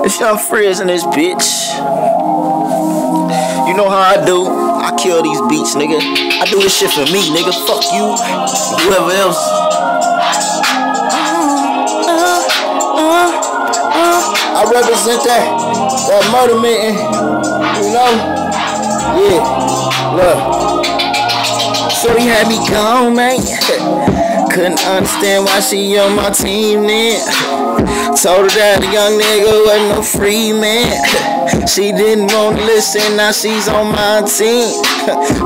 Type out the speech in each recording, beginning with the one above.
It's Young Frizz in this bitch. You know how I do. I kill these beats, nigga. I do this shit for me, nigga. Fuck you, whoever else. I represent that murder meeting. You know? Yeah. Look. Shorty had me gone, man. Couldn't understand why she on my team then. Told her that the young nigga wasn't no free man. She didn't want to listen, now she's on my team.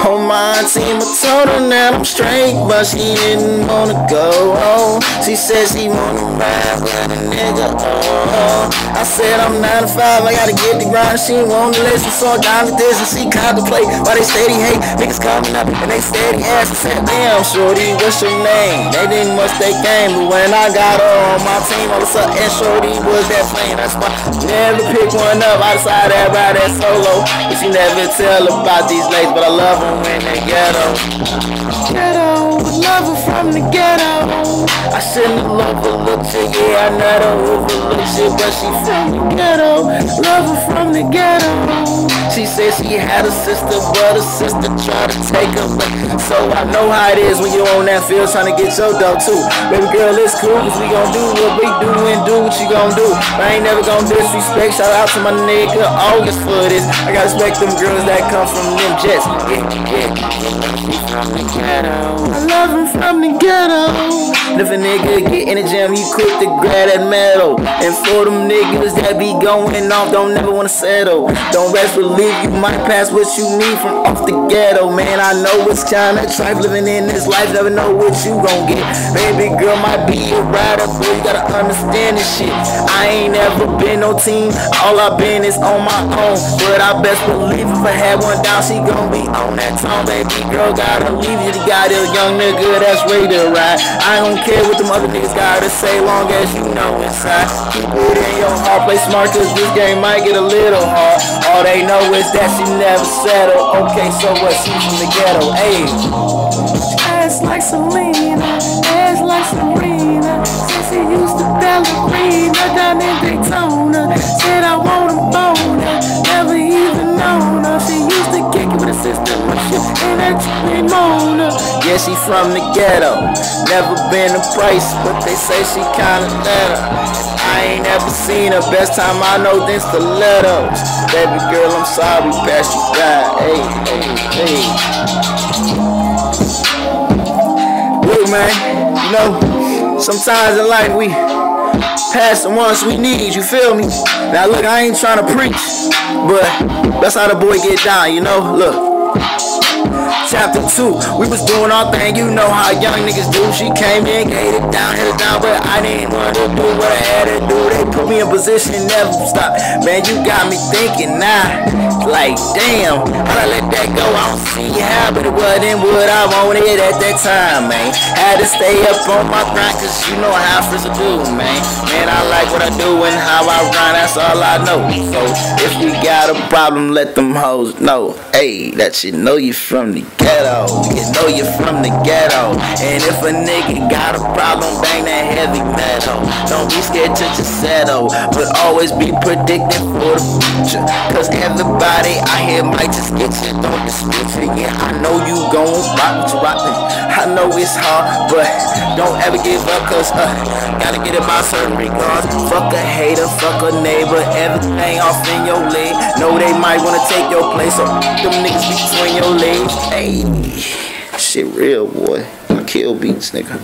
On my team, I told her that I'm straight, but she didn't want to go. Oh, she said she want to ride with a nigga. Oh, I said I'm 9 to 5, I gotta get the grind. She didn't want to listen, so I got with this and she contemplate why they steady hate. Niggas coming up and they steady ass. I said, damn, shorty, what's your name? They didn't much they came, but when I got her on my team, all of a sudden, shorty was that flame. That's why never pick one up. I decided to ride that solo, but she never tell about these ladies. But I love them when they ghetto. Ghetto, love her from the ghetto. I shouldn't have overlooked it, yeah, I never overlooked it, but she from the ghetto. Love her from the ghetto. She said she had a sister, but her sister tried to take her away. So I know how it is when you on that field trying to get your dough too. Baby girl, it's cool, cause we gon' do what we do and do what you gon' do. I ain't never gon' disrespect. Shout out to my nigga August for this. I gotta respect them girls that come from them jets. I love him from the ghetto. If a nigga get in the gym, he quick to grab that medal. And for them niggas that be going off, don't never wanna settle. Don't rest, believe you might pass what you need from off the ghetto. Man, I know it's kinda tripe living in this life, never know what you gon' get. Baby girl might be a rider, but you gotta understand this shit. I ain't never been no team, all I been is on my own. But I best believe if I had one down, she gon' be on that tone. Baby girl gotta leave you, the guy, the young nigga that's ready to ride. I don't care what them other niggas gotta say, long as you know inside. Keep it in your heart, play smart, cause this game might get a little hard. All they know is that she never settled. Okay, so what, she from the ghetto, ayy. Ass like Selena, ass like Serena. Since she used to ballerina down in Daytona. Said I want a boner, never even known her. She used to kick it with a sister, my shit, and that chick Mona. Yeah, she from the ghetto, never been a price, but they say she kinda better. I ain't never seen her, best time I know then stilettos. Baby girl, I'm sorry, past you by. Hey, hey, hey. Look, man, you know, sometimes in life we pass the ones we need, you feel me? Now look, I ain't trying to preach, but that's how the boy get down, you know? Look. Chapter 2, we was doing our thing, you know how young niggas do. She came in, gave it down, but I didn't want to do what I had to do. They put me in position, never stop. Man, you got me thinking now, like damn, how'd I let that go? I don't see how, but it wasn't what I wanted at that time, man. Had to stay up on my grind, cause you know how Frizz do, man. Man, I like what I do and how I run, that's all I know. So if we got a problem, let them hoes know. Hey, that you know you from the ghetto, you know you from the ghetto. And if a nigga got a problem, bang that heavy metal. Don't be scared to just settle, but always be predicting for the future. Cause everybody out here might just get you, don't dispute it. Yeah, I know you gon' rock what you rockin'. I know it's hard, but don't ever give up, cause gotta get it by certain regards. Fuck a hater, fuck a neighbor, everything off in your leg. Know they might wanna take your place, so them niggas between your legs. Hey, shit real, boy. I kill beats, nigga.